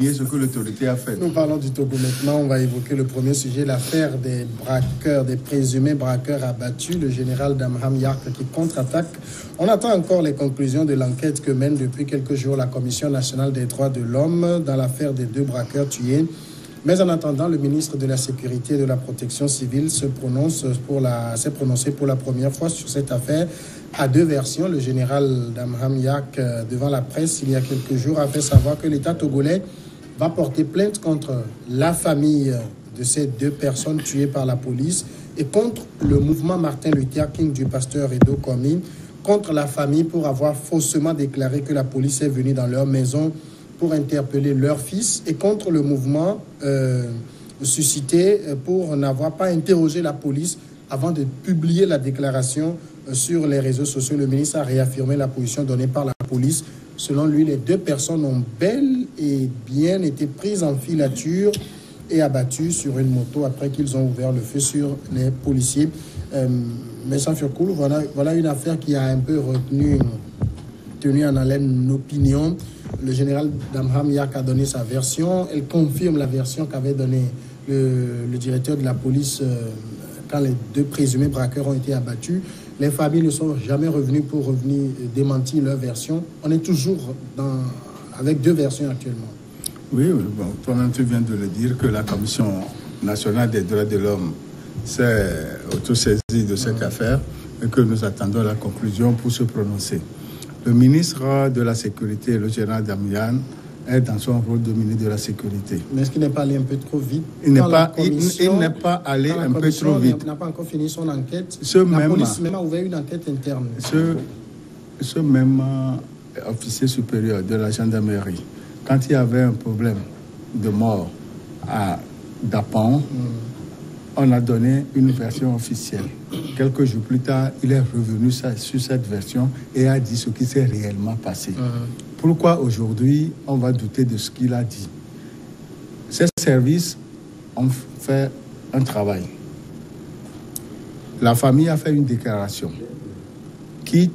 ce que l'autorité a fait. Nous parlons du Togo maintenant. On va évoquer le premier sujet, l'affaire des braqueurs, des présumés braqueurs abattus, le général Damham Yark qui contre-attaque. On attend encore les conclusions de l'enquête que mène depuis quelques jours la Commission nationale des droits de l'homme dans l'affaire des 2 braqueurs tués. Mais en attendant, le ministre de la Sécurité et de la Protection civile s'est prononcé pour la première fois sur cette affaire à 2 versions. Le général Damham Yark, devant la presse il y a quelques jours, a fait savoir que l'État togolais va porter plainte contre la famille de ces 2 personnes tuées par la police et contre le mouvement Martin Luther King du pasteur Edo Komi, contre la famille pour avoir faussement déclaré que la police est venue dans leur maison pour interpeller leur fils et contre le mouvement suscité pour n'avoir pas interrogé la police avant de publier la déclaration sur les réseaux sociaux. Le ministre a réaffirmé la position donnée par la police. Selon lui, les 2 personnes ont bel et bien été prises en filature et abattues sur une moto après qu'ils ont ouvert le feu sur les policiers. Mais sans faire cool, voilà une affaire qui a un peu tenu en haleine l'opinion. Le général Damham Yark a donné sa version. Elle confirme la version qu'avait donnée le directeur de la police quand les 2 présumés braqueurs ont été abattus. Les familles ne sont jamais revenues pour démentir leur version. On est toujours avec 2 versions actuellement. Oui, bon, toi-même tu viens de le dire que la Commission nationale des droits de l'homme s'est autosaisie de cette affaire et que nous attendons la conclusion pour se prononcer. Le ministre de la Sécurité, le général Damian, est dans son rôle de ministre de la Sécurité. Mais est-ce qu'il n'est pas allé un peu trop vite? Il n'est pas allé un peu trop vite. Il n'a pas encore fini son enquête. La police même a ouvert une enquête interne. Ce même officier supérieur de la gendarmerie, quand il y avait un problème de mort à Dapan, on a donné une version officielle. Quelques jours plus tard, il est revenu sur cette version et a dit ce qui s'est réellement passé. Pourquoi aujourd'hui on va douter de ce qu'il a dit? Ces services ont fait un travail. La famille a fait une déclaration, quitte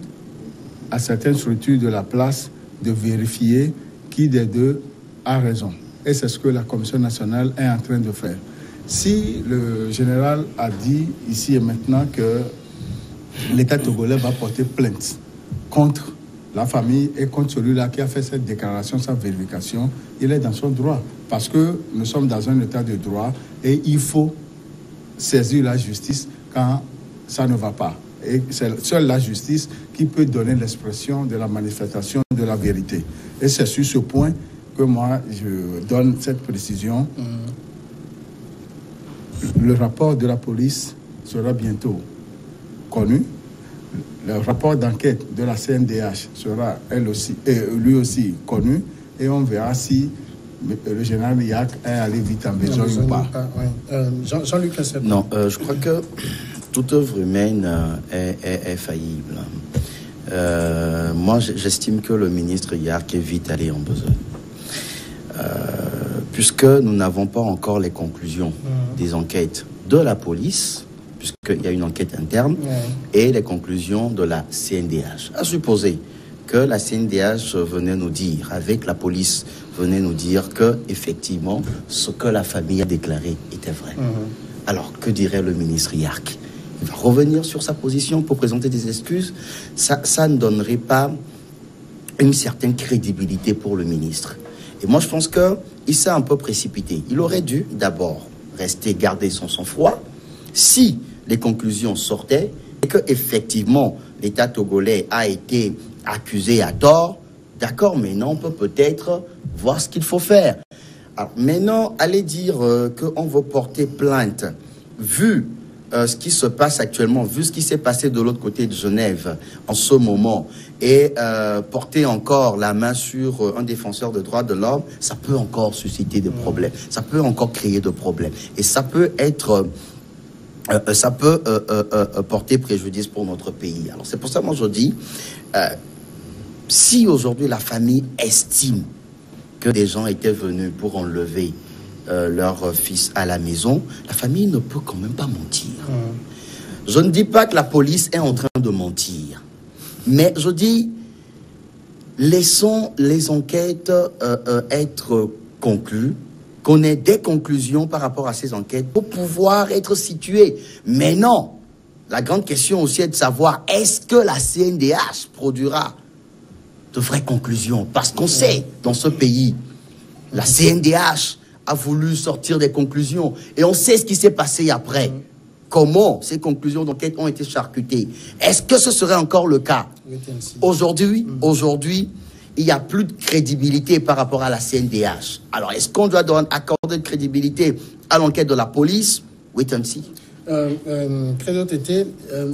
à certaines structures de la place de vérifier qui des 2 a raison. Et c'est ce que la Commission nationale est en train de faire. Si le général a dit ici et maintenant que l'État togolais va porter plainte contre la famille et contre celui-là qui a fait cette déclaration sans vérification, il est dans son droit. Parce que nous sommes dans un état de droit et il faut saisir la justice quand ça ne va pas. Et c'est seule la justice qui peut donner l'expression de la manifestation de la vérité. Et c'est sur ce point que moi, je donne cette précision. Le rapport de la police sera bientôt connu. Le rapport d'enquête de la CNDH sera lui aussi connu. Et on verra si le général Yark est allé vite en besogne ou pas. Jean-Luc Cassel. Non, je crois que toute œuvre humaine est faillible. Moi, j'estime que le ministre Yark est vite allé en besogne. Puisque nous n'avons pas encore les conclusions des enquêtes de la police, puisqu'il y a une enquête interne, et les conclusions de la CNDH. À supposer que la CNDH venait nous dire, avec la police, venait nous dire que, effectivement, ce que la famille a déclaré était vrai. Alors, que dirait le ministre Yark? Il va revenir sur sa position pour présenter des excuses. Ça ne donnerait pas une certaine crédibilité pour le ministre. Et moi, je pense qu'il s'est un peu précipité. Il aurait dû d'abord garder son sang-froid. Si les conclusions sortaient et que effectivement l'État togolais a été accusé à tort, d'accord, maintenant on peut peut-être voir ce qu'il faut faire. Alors maintenant, aller dire qu'on veut porter plainte, vu ce qui se passe actuellement, vu ce qui s'est passé de l'autre côté de Genève en ce moment, et porter encore la main sur un défenseur de droits de l'homme, ça peut encore susciter des problèmes, ça peut encore créer des problèmes, et ça peut être, porter préjudice pour notre pays. Alors c'est pour ça que moi je dis, si aujourd'hui la famille estime que des gens étaient venus pour enlever leur fils à la maison, la famille ne peut quand même pas mentir. Je ne dis pas que la police est en train de mentir, mais je dis, laissons les enquêtes être conclues, qu'on ait des conclusions par rapport à ces enquêtes pour pouvoir être situé. Mais non, la grande question aussi est de savoir, est-ce que la CNDH produira de vraies conclusions? Parce qu'on sait, dans ce pays, la CNDH a voulu sortir des conclusions. Et on sait ce qui s'est passé après. Comment ces conclusions d'enquête ont été charcutées. Est-ce que ce serait encore le cas? Aujourd'hui, il n'y a plus de crédibilité par rapport à la CNDH. Alors, est-ce qu'on doit accorder de crédibilité à l'enquête de la police? Wait and see. Credo Tété,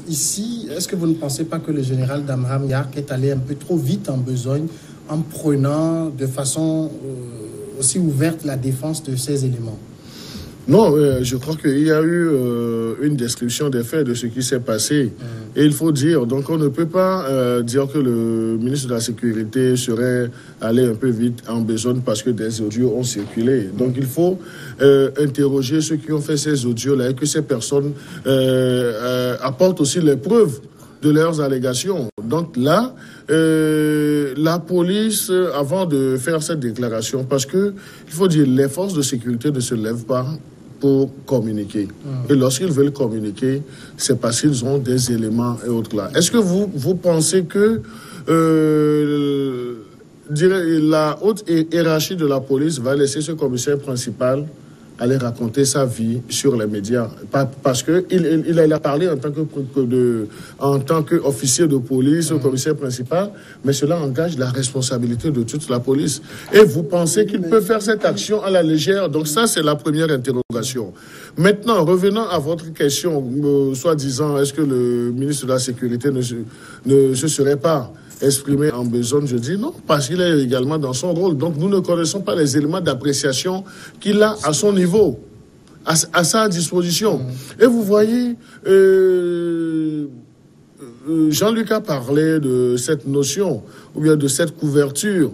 ici, est-ce que vous ne pensez pas que le général Damham Yark est allé un peu trop vite en besogne en prenant de façon aussi ouverte la défense de ces éléments? Non, je crois qu'il y a eu une description des faits de ce qui s'est passé. Et il faut dire, donc on ne peut pas dire que le ministre de la Sécurité serait allé un peu vite en besogne parce que des audios ont circulé. Donc il faut interroger ceux qui ont fait ces audios-là et que ces personnes apportent aussi les preuves de leurs allégations. Donc là, la police, avant de faire cette déclaration, parce que il faut dire, les forces de sécurité ne se lèvent pas pour communiquer. Et lorsqu'ils veulent communiquer, c'est parce qu'ils ont des éléments et autres là. Est-ce que vous pensez que la haute hiérarchie de la police va laisser ce commissaire principal aller raconter sa vie sur les médias? Parce qu'il a parlé en tant qu'officier de police, au commissaire principal, mais cela engage la responsabilité de toute la police. Et vous pensez qu'il peut faire cette action à la légère? Donc ça, c'est la première interrogation. Maintenant, revenant à votre question, soi-disant, est-ce que le ministre de la Sécurité ne se serait pas exprimé en besogne? Je dis non, parce qu'il est également dans son rôle. Donc nous ne connaissons pas les éléments d'appréciation qu'il a à son niveau, à sa disposition. Et vous voyez, Jean-Luc a parlé de cette notion, ou bien de cette couverture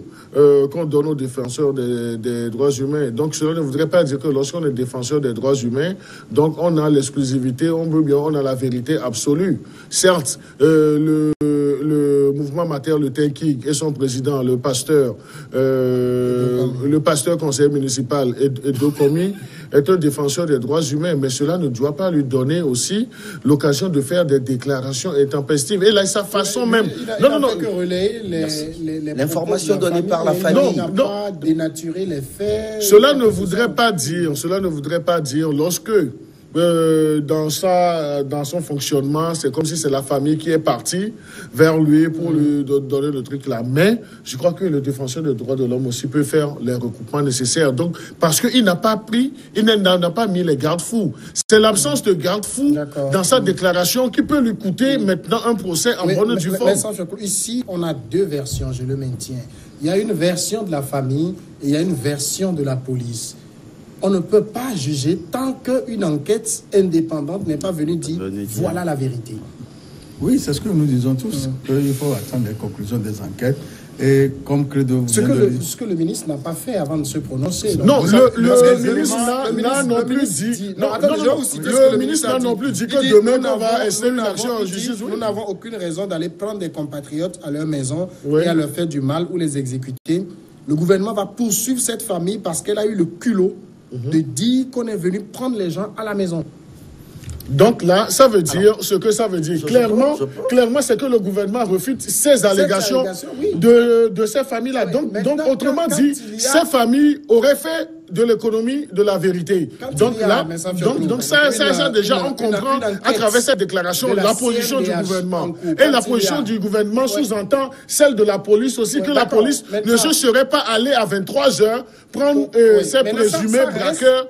qu'on donne aux défenseurs des droits humains. Donc cela ne voudrait pas dire que lorsqu'on est défenseur des droits humains, donc on a l'exclusivité, on a la vérité absolue. Certes, le mouvement Mater Luther King et son président, le pasteur conseiller municipal Edo Komi, est un défenseur des droits humains, mais cela ne doit pas lui donner aussi l'occasion de faire des déclarations intempestives. Et là, sa façon même... L'information donnée par la famille. Il n'a pas dénaturé les faits. Cela ne voudrait pas dire lorsque... dans son fonctionnement, c'est comme si c'est la famille qui est partie vers lui pour lui donner le truc là. Mais je crois que le défenseur des droits de l'homme aussi peut faire les recoupements nécessaires. Donc, parce qu'il n'a pas mis les garde-fous. C'est l'absence de garde-fous dans sa déclaration qui peut lui coûter maintenant un procès en bonne et due forme. Ici, on a deux versions, je le maintiens. Il y a une version de la famille et il y a une version de la police. On ne peut pas juger tant qu'une enquête indépendante n'est pas venue dire voilà la vérité. Oui, c'est ce que nous disons tous, qu'il faut attendre les conclusions des enquêtes. Et comme Credo ce que le ministre n'a pas fait avant de se prononcer. Non, le ministre n'a non plus dit. Le ministre n'a non plus dit que demain on va essayer une action en justice. Nous n'avons aucune raison d'aller prendre des compatriotes à leur maison et à leur faire du mal ou les exécuter. Le gouvernement va poursuivre cette famille parce qu'elle a eu le culot de dire qu'on est venu prendre les gens à la maison. Donc là, ça veut dire ce que ça veut dire. Clairement, c'est que le gouvernement refute ces allégations de ces familles-là. Donc autrement dit, ces familles auraient fait de l'économie de la vérité. Donc là, ça déjà, on comprend à travers cette déclaration la position du gouvernement. Et la position du gouvernement sous-entend celle de la police aussi, que la police ne se serait pas allée à 23h prendre ces présumés braqueurs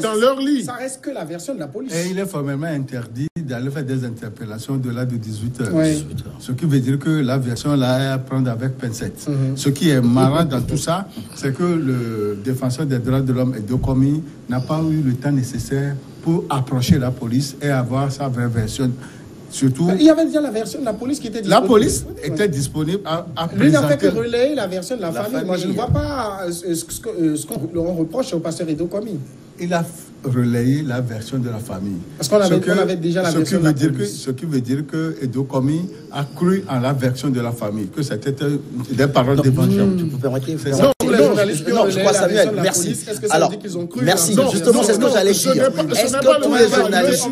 dans leur lit. Ça reste que la version de la police. Et il est formellement interdit d'aller faire des interpellations au-delà de 18h. Ce qui veut dire que la version là est à prendre avec pincette. Ce qui est marrant dans tout ça, c'est que le défenseur des droits de l'homme Edo Komi n'a pas eu le temps nécessaire pour approcher la police et avoir sa vraie version. Surtout, il y avait déjà la version de la police qui était disponible. La police était disponible à lui n'a fait que relayer la version de la famille. Moi, je ne vois pas ce qu'on reproche au pasteur Edo Komi. Il a relayer la version de la famille. Parce qu'on avait déjà la version de la police. Ce qui veut dire que Edo Komi a cru en la version de la famille, que c'était des paroles d'évangile. Tu peux permettre? Non, je crois, Samuel, merci. Est-ce que ça veut dire qu'ils ont cru? Merci, justement, c'est ce que j'allais dire. Est-ce que tous les journalistes...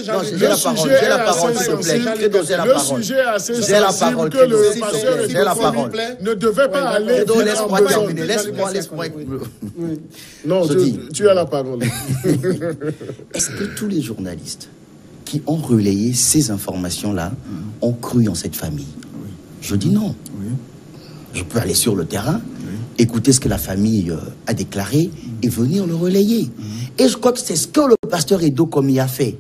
Non, j'ai la parole, s'il te plaît. J'ai la parole. Le sujet est assez J'ai la parole, que le pasteur j'ai la parole. ne devait pas aller... Laisse-moi terminer, laisse-moi... Non, tu as la parole. Est-ce que tous les journalistes qui ont relayé ces informations-là ont cru en cette famille? Je dis non. Je peux aller sur le terrain, écouter ce que la famille a déclaré et venir le relayer. Et je crois que c'est ce que le pasteur Edo Komi a fait.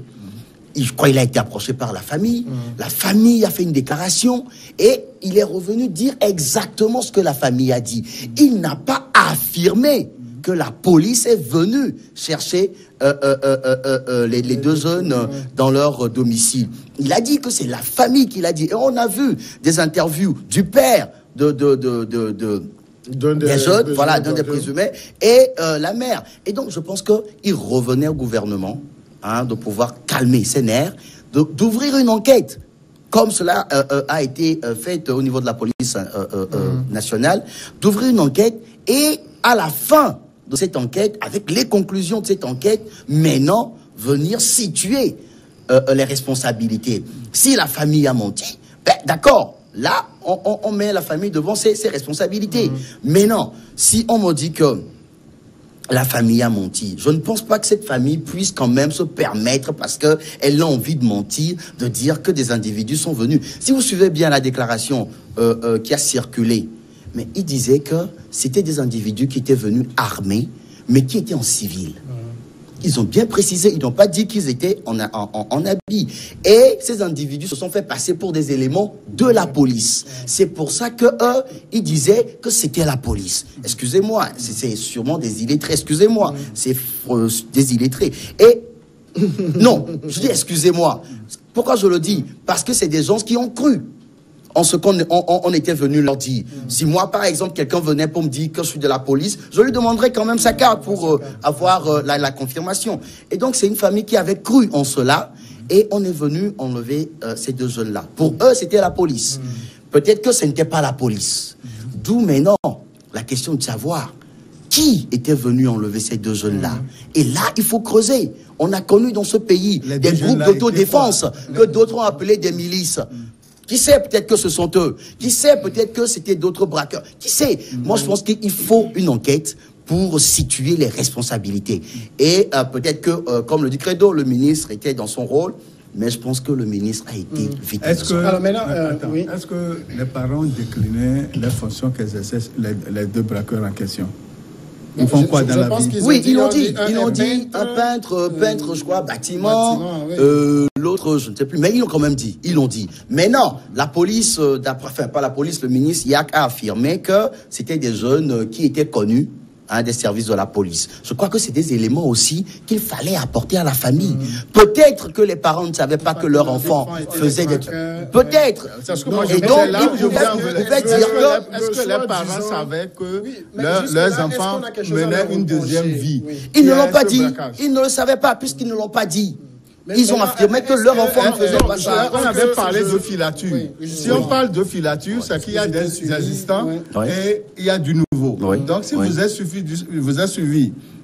Je crois qu'il a été approché par la famille. La famille a fait une déclaration et il est revenu dire exactement ce que la famille a dit. Il n'a pas affirmé que la police est venue chercher les deux jeunes dans leur domicile. Il a dit que c'est la famille qui l'a dit. Et on a vu des interviews du père des jeunes, voilà, d'un des présumés, et la mère. Et donc, je pense qu'il revenait au gouvernement de pouvoir calmer ses nerfs, d'ouvrir une enquête, comme cela a été fait au niveau de la police nationale, d'ouvrir une enquête et à la fin de cette enquête, avec les conclusions de cette enquête, maintenant, venir situer les responsabilités. Si la famille a menti, ben, d'accord, là, on met la famille devant ses responsabilités. Mais non, si on me dit que la famille a menti, je ne pense pas que cette famille puisse quand même se permettre, parce qu'elle a envie de mentir, de dire que des individus sont venus. Si vous suivez bien la déclaration qui a circulé, mais il disait que c'était des individus qui étaient venus armés, mais qui étaient en civil. Ils ont bien précisé, ils n'ont pas dit qu'ils étaient en habit. Et ces individus se sont fait passer pour des éléments de la police. C'est pour ça que eux, ils disaient que c'était la police. Excusez-moi, c'est sûrement des illettrés. Excusez-moi, c'est des illettrés. Et non, je dis excusez-moi. Pourquoi je le dis? Parce que c'est des gens qui ont cru en ce qu'on était venu leur dire. Si moi, par exemple, quelqu'un venait pour me dire que je suis de la police, je lui demanderais quand même sa carte pour avoir la confirmation. Et donc, c'est une famille qui avait cru en cela, et on est venu enlever ces deux jeunes-là. Pour eux, c'était la police. Peut-être que ce n'était pas la police. D'où maintenant la question de savoir qui était venu enlever ces deux jeunes-là. Et là, il faut creuser. On a connu dans ce pays des groupes d'autodéfense que d'autres ont appelés des milices. Qui sait, peut-être que ce sont eux. Qui sait, peut-être que c'était d'autres braqueurs. Qui sait? Moi, je pense qu'il faut une enquête pour situer les responsabilités. Et peut-être que, comme le dit Credo, le ministre était dans son rôle, mais je pense que le ministre a été vite. Est-ce que, alors maintenant, oui. Est-ce que les parents déclinaient les fonctions qu'exerçaient les deux braqueurs en question? Ils font quoi dans la vie? Oui, ils l'ont dit. Ils l'ont dit. Un peintre, je crois, bâtiment. L'autre, je ne sais plus. Mais ils l'ont quand même dit. Ils l'ont dit. Mais non, la police, pas la police, le ministre Yak a affirmé que c'était des jeunes qui étaient connus des services de la police. Je crois que c'est des éléments aussi qu'il fallait apporter à la famille. Peut-être que les parents ne savaient pas que leur enfant faisait des trucs. Peut-être. Et donc, ils pouvaient dire que... Est-ce que les parents savaient que leurs enfants menaient une deuxième vie? Ils ne l'ont pas dit. Ils ne le savaient pas, puisqu'ils ne l'ont pas dit. Ils ont affirmé que leur enfant ne faisait pas ça. On avait parlé de filature. Si on parle de filature, c'est qu'il y a des existants et il y a du nouveau. Donc, si vous êtes suivi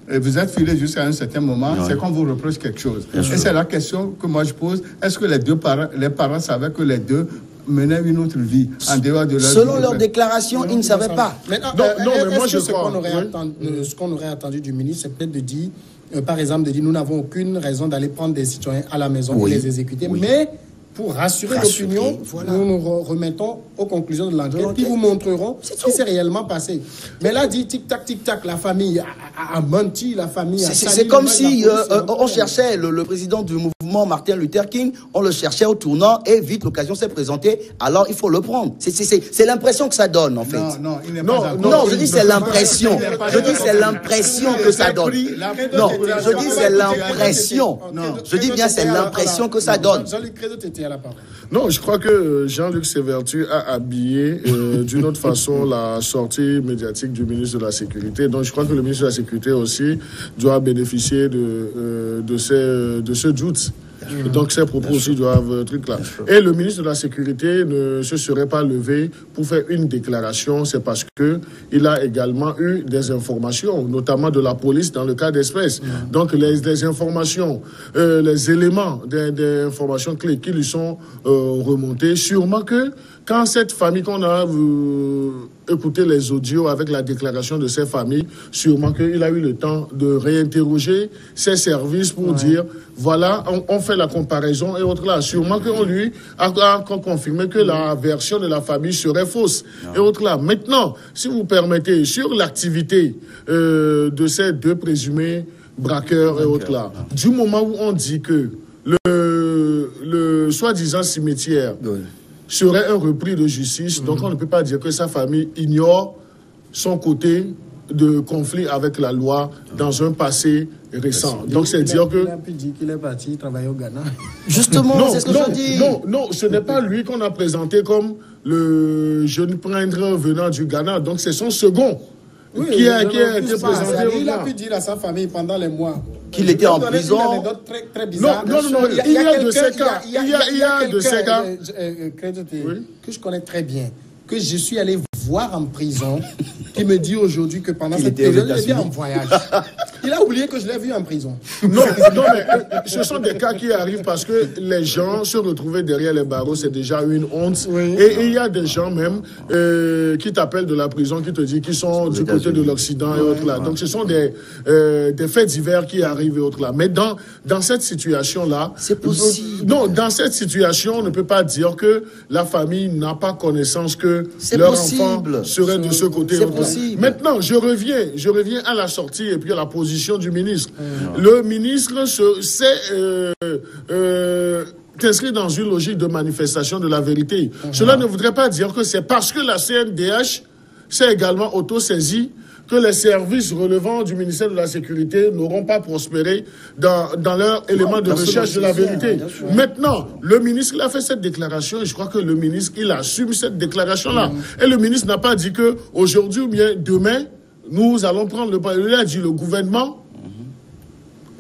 et vous êtes filé jusqu'à un certain moment, c'est qu'on vous reproche quelque chose. Et c'est la question que moi je pose. Est-ce que les parents savaient que les deux menaient une autre vie en dehors de leur Selon leur déclaration, ils ne savaient pas. Non, mais moi je crois. Ce qu'on aurait attendu du ministre, c'est peut-être de dire, par exemple, de dire nous n'avons aucune raison d'aller prendre des citoyens à la maison et les exécuter, mais pour rassurer l'opinion, nous nous remettons aux conclusions de l'enquête qui vous montreront ce qui s'est réellement passé. Mais là, dit tic-tac, la famille a menti, la famille a... C'est comme si on cherchait le président du mouvement, Martin Luther King, on le cherchait au tournant et vite l'occasion s'est présentée, alors il faut le prendre. C'est l'impression que ça donne, en fait. Non, je dis c'est l'impression. Je dis c'est l'impression que ça donne. Non, je dis c'est l'impression. Je dis bien c'est l'impression que ça donne. Jean-Luc Credo, tu tu as la parole. Non, je crois que Jean-Luc Sévertu a habillé d'une autre façon la sortie médiatique du ministre de la Sécurité. Donc je crois que le ministre de la Sécurité aussi doit bénéficier de ce doute. Donc ces propos aussi doivent truc là. Et le ministre de la Sécurité ne se serait pas levé pour faire une déclaration, c'est parce que il a également eu des informations, notamment de la police dans le cas d'espèce. Donc les informations, les éléments d'informations clés qui lui sont remontés, sûrement que quand cette famille qu'on a écouté les audios avec la déclaration de ces familles, sûrement qu'il a eu le temps de réinterroger ses services pour dire, voilà, on fait la comparaison et autres là. Sûrement qu'on lui a confirmé que la version de la famille serait fausse et autres là. Maintenant, si vous permettez, sur l'activité de ces deux présumés braqueurs et autres là, du moment où on dit que le soi-disant cimetière serait un repris de justice, donc on ne peut pas dire que sa famille ignore son côté de conflit avec la loi dans un passé récent. Donc c'est dire que... Il a pu dire qu'il est parti travailler au Ghana. Justement, c'est ce que je dis. Non, ce n'est pas lui qu'on a présenté comme le jeune prêtre venant du Ghana. Donc c'est son second qui a été présenté au Ghana. Il a pu dire à sa famille pendant les mois qu'il était en prison. Très, très bizarre. Non, il y a de ces cas. Il y a de ces cas que je connais très bien, que je suis allé voir en prison, qui me dit aujourd'hui que pendant cette période, il était en voyage. Il a oublié que je l'ai vu en prison. Non, mais ce sont des cas qui arrivent parce que les gens se retrouver derrière les barreaux, c'est déjà une honte. Et il y a des gens même qui t'appellent de la prison, qui te disent qu'ils sont du côté de l'Occident et autres là. Donc ce sont des faits divers qui arrivent et autres là. Mais dans cette situation-là... C'est possible. Non, dans cette situation, on ne peut pas dire que la famille n'a pas connaissance que leur enfant serait de ce côté. C'est possible. Maintenant, je reviens à la sortie et puis à la position du ministre. Le ministre s'est inscrit dans une logique de manifestation de la vérité. Cela ne voudrait pas dire que c'est parce que la CNDH s'est également auto-saisie que les services relevant du ministère de la Sécurité n'auront pas prospéré dans leur élément de recherche de la vérité. Maintenant, le ministre, il a fait cette déclaration et je crois que le ministre, il assume cette déclaration-là. Et le ministre n'a pas dit que aujourd'hui ou bien demain, nous allons prendre le pas. Il a dit le gouvernement.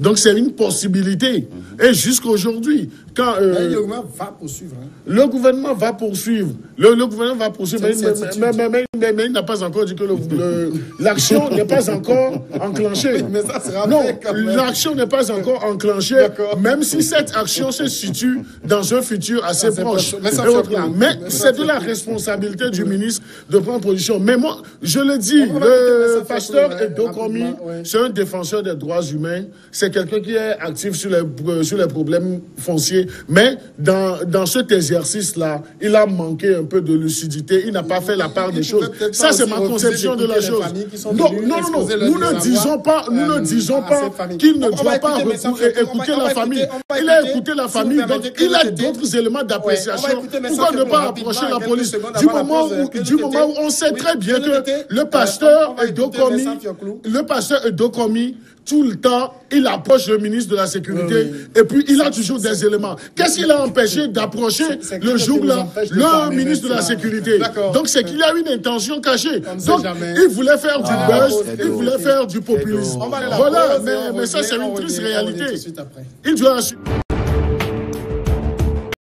Donc c'est une possibilité. Et jusqu'aujourd'hui, quand... le gouvernement va poursuivre. Le gouvernement va poursuivre. Le gouvernement va poursuivre. Mais il n'a pas encore dit que l'action n'est pas encore enclenchée. Mais ça sera non, fait quand même. l'action n'est pas encore enclenchée, même si cette action se situe dans un futur assez proche. Mais c'est de la responsabilité du ministre de prendre position. Mais moi, je le dis, le pasteur Edokomi, c'est un défenseur des droits humains. C'est quelqu'un qui est actif sur les problèmes fonciers. Mais dans cet exercice-là, il a manqué un peu de lucidité. Il n'a pas fait la part des choses. Ça, c'est ma conception de la chose. Non. Nous ne disons pas qu'il ne doit pas écouter la famille. Il a écouté la famille, donc il a d'autres éléments d'appréciation. Pourquoi ne pas approcher la police du moment où on sait très bien que le pasteur Edokomi, tout le temps, il approche le ministre de la Sécurité et puis il a toujours des éléments. Qu'est-ce qu'il a empêché d'approcher le jour-là le ministre de la Sécurité? Donc c'est qu'il a une intention cachée. Donc il voulait faire du buzz, il voulait faire du populisme. Voilà, mais ça c'est une triste réalité. Il doit assumer.